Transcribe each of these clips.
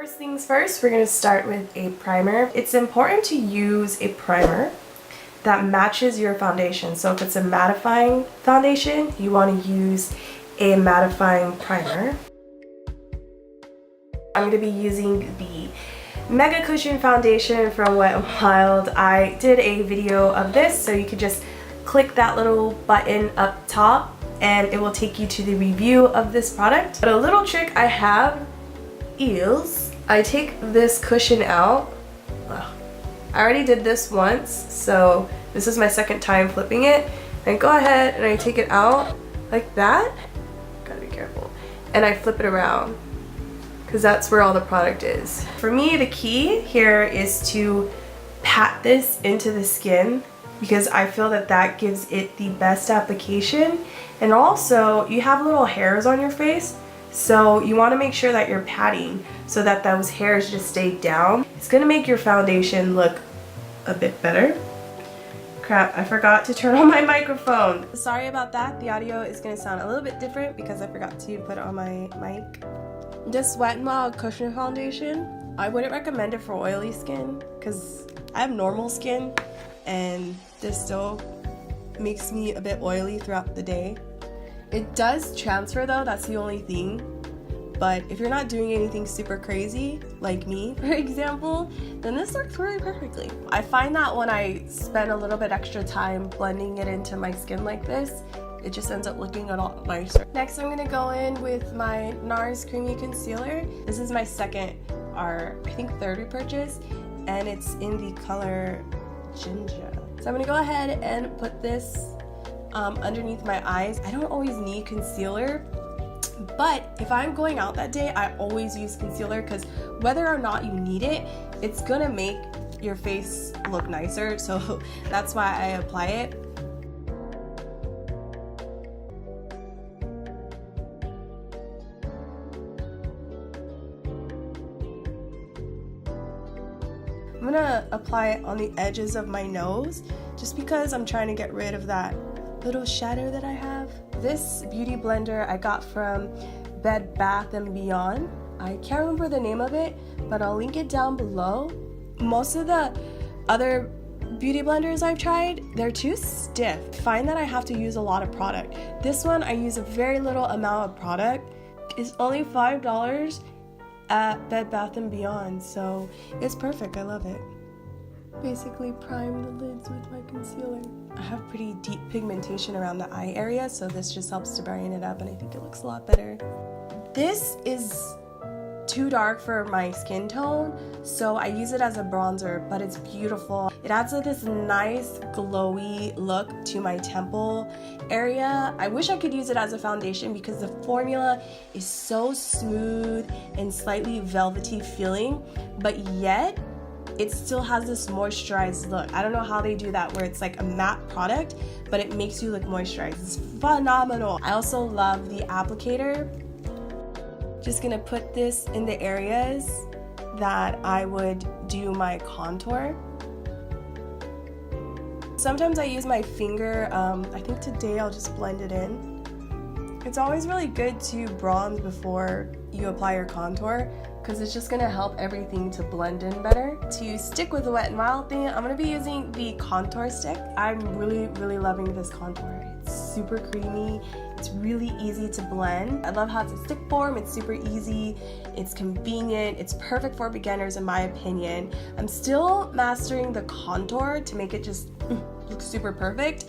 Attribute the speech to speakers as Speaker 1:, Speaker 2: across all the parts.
Speaker 1: First things first, we're going to start with a primer. It's important to use a primer that matches your foundation. So if it's a mattifying foundation, you want to use a mattifying primer. I'm going to be using the Mega Cushion foundation from Wet n Wild. I did a video of this, so you could just click that little button up top and it will take you to the review of this product. But a little trick I have is I take this cushion out. Ugh. I already did this once, so this is my second time flipping it. And go ahead and I take it out like that. Gotta be careful. And I flip it around because that's where all the product is. For me, the key here is to pat this into the skin because I feel that that gives it the best application. And also, you have little hairs on your face, so you want to make sure that you're patting so that those hairs just stay down. It's going to make your foundation look a bit better. Crap, I forgot to turn on my microphone. Sorry about that. The audio is going to sound a little bit different because I forgot to put it on my mic. This Wet n Wild Cushion Foundation, I wouldn't recommend it for oily skin because I have normal skin and this still makes me a bit oily throughout the day. It does transfer though, that's the only thing. But if you're not doing anything super crazy, like me, for example, then this works really perfectly. I find that when I spend a little bit extra time blending it into my skin like this, it just ends up looking a lot nicer. Next, I'm gonna go in with my Nars Creamy Concealer. This is my second, or I think third repurchase, and it's in the color Ginger. So I'm gonna go ahead and put this underneath my eyes. I don't always need concealer, but if I'm going out that day, I always use concealer because whether or not you need it, it's gonna make your face look nicer. So that's why I apply it. I'm gonna apply it on the edges of my nose just because I'm trying to get rid of that little shadow that I have. This beauty blender I got from Bed Bath & Beyond. I can't remember the name of it, but I'll link it down below. Most of the other beauty blenders I've tried, they're too stiff. I find that I have to use a lot of product. This one, I use a very little amount of product. It's only $5 at Bed Bath & Beyond, so it's perfect. I love it. Basically prime the lids with my concealer. I have pretty deep pigmentation around the eye area, so this just helps to brighten it up and I think it looks a lot better. This is too dark for my skin tone, so I use it as a bronzer, but it's beautiful. It adds this nice glowy look to my temple area. I wish I could use it as a foundation because the formula is so smooth and slightly velvety feeling, but yet it still has this moisturized look. I don't know how they do that where it's like a matte product, but it makes you look moisturized. It's phenomenal. I also love the applicator. Just gonna put this in the areas that I would do my contour. Sometimes I use my finger. I think today I'll just blend it in. It's always really good to bronze before you apply your contour because it's just gonna help everything to blend in better. To stick with the Wet n Wild thing, I'm gonna be using the contour stick. I'm really loving this contour. It's super creamy. It's really easy to blend. I love how it's a stick form. It's super easy. It's convenient. It's perfect for beginners in my opinion. I'm still mastering the contour to make it just look super perfect,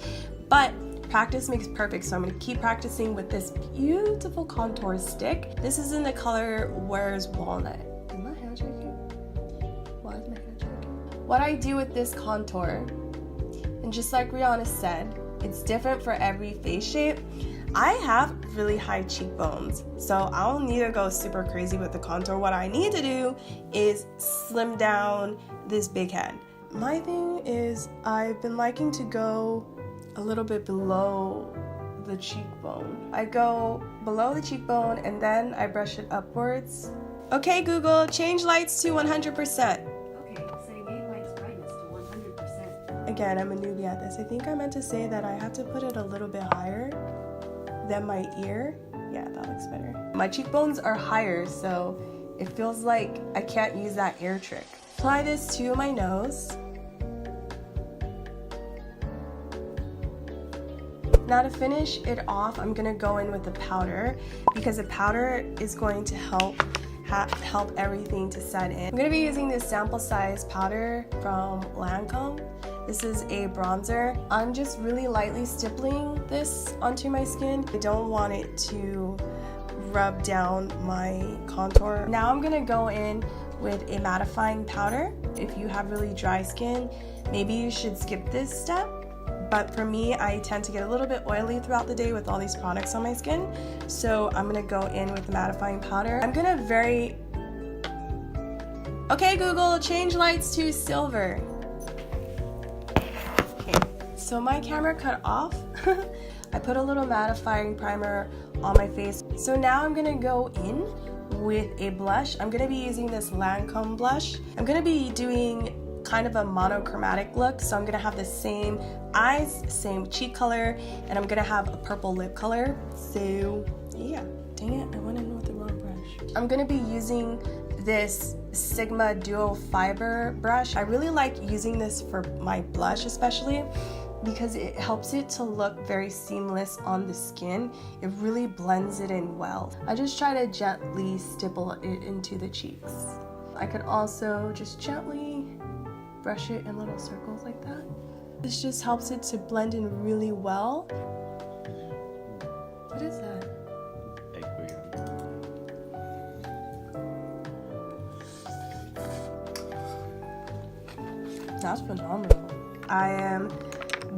Speaker 1: but practice makes perfect, so I'm going to keep practicing with this beautiful contour stick. This is in the color Where's Walnut. Is my hair shaking? Why is my hair shaking? What I do with this contour, and just like Rihanna said, it's different for every face shape. I have really high cheekbones, so I don't need to go super crazy with the contour. What I need to do is slim down this big head. My thing is I've been liking to go a little bit below the cheekbone. I go below the cheekbone and then I brush it upwards. Okay, Google, change lights to 100%.
Speaker 2: Okay, say make lights brightness to 100%.
Speaker 1: Again, I'm a newbie at this. I think I meant to say that I have to put it a little bit higher than my ear. Yeah, that looks better. My cheekbones are higher, so It feels like I can't use that air trick. Apply this to my nose. Now to finish it off, I'm gonna go in with the powder because the powder is going to help everything to set in. I'm gonna be using this sample size powder from Lancome. This is a bronzer. I'm just really lightly stippling this onto my skin. I don't want it to rub down my contour. Now I'm gonna go in with a mattifying powder. If you have really dry skin, maybe you should skip this step. But for me, I tend to get a little bit oily throughout the day with all these products on my skin. So I'm gonna go in with the mattifying powder. I'm gonna Okay, Google, change lights to silver. Okay, so my camera cut off. I put a little mattifying primer on my face. So now I'm gonna go in with a blush. I'm gonna be using this Lancome blush. I'm gonna be doing kind of a monochromatic look, so I'm gonna have the same eyes, same cheek color, and I'm gonna have a purple lip color. So yeah, dang it, I went in with the wrong brush. I'm gonna be using this Sigma Duo Fiber brush. I really like using this for my blush especially because it helps it to look very seamless on the skin. It really blends it in well. I just try to gently stipple it into the cheeks. I could also just gently brush it in little circles like that. This just helps it to blend in really well. What is that? That's phenomenal. I am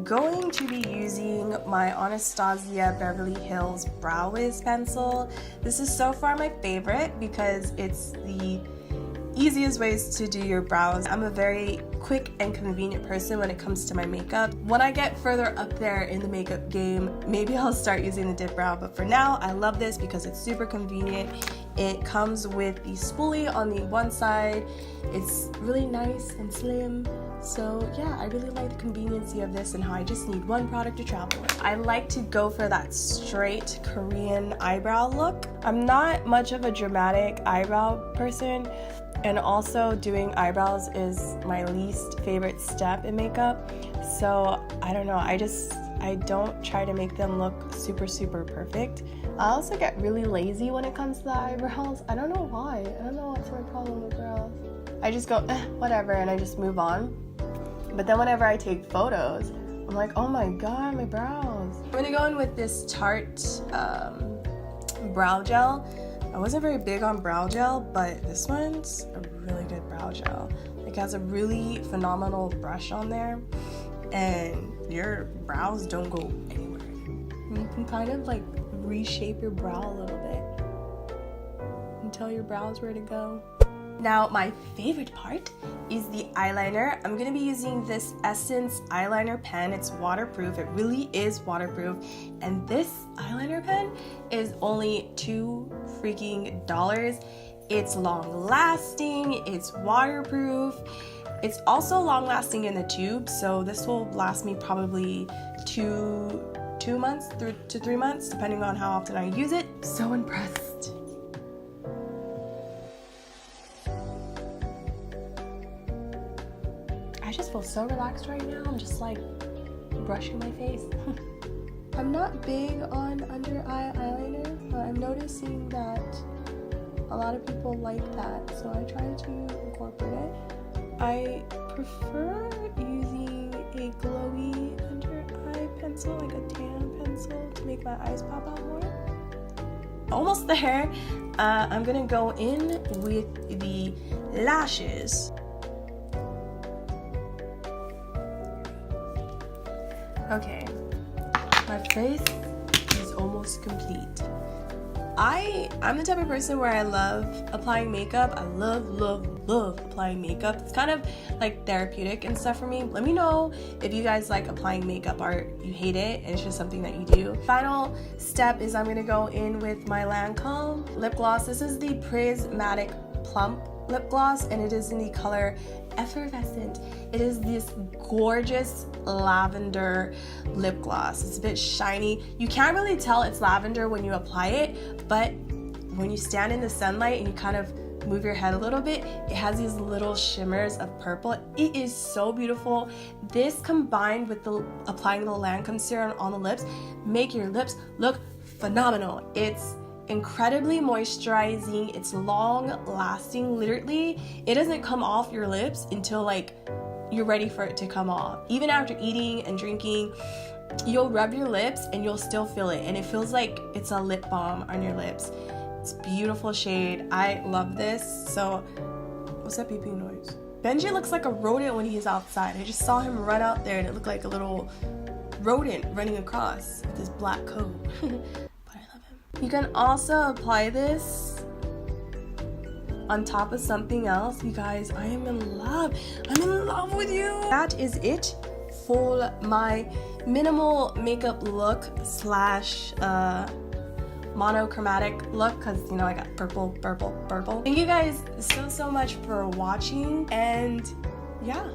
Speaker 1: going to be using my Anastasia Beverly Hills Brow Wiz pencil. This is so far my favorite because it's the easiest ways to do your brows. I'm a very quick and convenient person when it comes to my makeup. When I get further up there in the makeup game, maybe I'll start using the dip brow, but for now I love this because it's super convenient. It comes with the spoolie on the one side. It's really nice and slim. So yeah, I really like the conveniency of this and how I just need one product to travel with. I like to go for that straight Korean eyebrow look. I'm not much of a dramatic eyebrow person, and also doing eyebrows is my least favorite step in makeup. So I don't know, I don't try to make them look super perfect. I also get really lazy when it comes to the eyebrows. I don't know why. I don't know what's my problem with brows. I just go, whatever, and I just move on. But then whenever I take photos, I'm like, oh my god, my brows. I'm gonna go in with this Tarte brow gel. I wasn't very big on brow gel, but this one's a really good brow gel. It has a really phenomenal brush on there, and your brows don't go anywhere. You can kind of like reshape your brow a little bit and tell your brows where to go. Now, my favorite part is the eyeliner. I'm gonna be using this Essence Eyeliner Pen. It's waterproof. It really is waterproof. And this eyeliner pen is only $2 freaking. It's long lasting, it's waterproof. It's also long lasting in the tube, so this will last me probably two months to 3 months, depending on how often I use it. So impressed. I just feel so relaxed right now. I'm just like brushing my face. I'm not big on under eye eyeliner, but I'm noticing that a lot of people like that, so I try to incorporate it. I prefer using a glowy under eye pencil, like a tan pencil, to make my eyes pop out more. Almost there. I'm gonna go in with the lashes. Okay, my face is almost complete. I'm the type of person where I love applying makeup. I love applying makeup. It's kind of like therapeutic and stuff for me. Let me know if you guys like applying makeup or you hate it and it's just something that you do. Final step is I'm gonna go in with my Lancome lip gloss. This is the Prismatic Plump lip gloss, and it is in the color Effervescent. It is this gorgeous lavender lip gloss. It's a bit shiny. You can't really tell it's lavender when you apply it, but when you stand in the sunlight and you kind of move your head a little bit, it has these little shimmers of purple. It is so beautiful. This combined with the applying the Lancome serum on the lips make your lips look phenomenal. It's incredibly moisturizing. It's long lasting. Literally, it doesn't come off your lips until like you're ready for it to come off. Even after eating and drinking, you'll rub your lips and you'll still feel it, and it feels like it's a lip balm on your lips. It's a beautiful shade. I love this. So what's that beeping noise? Benji looks like a rodent when he's outside. I just saw him run out there and it looked like a little rodent running across with his black coat. But I love him. You can also apply this on top of something else. You guys, I am in love. I'm in love with you. That is it for my minimal makeup look slash monochromatic look, because you know I got purple. Thank you guys so much for watching, and yeah.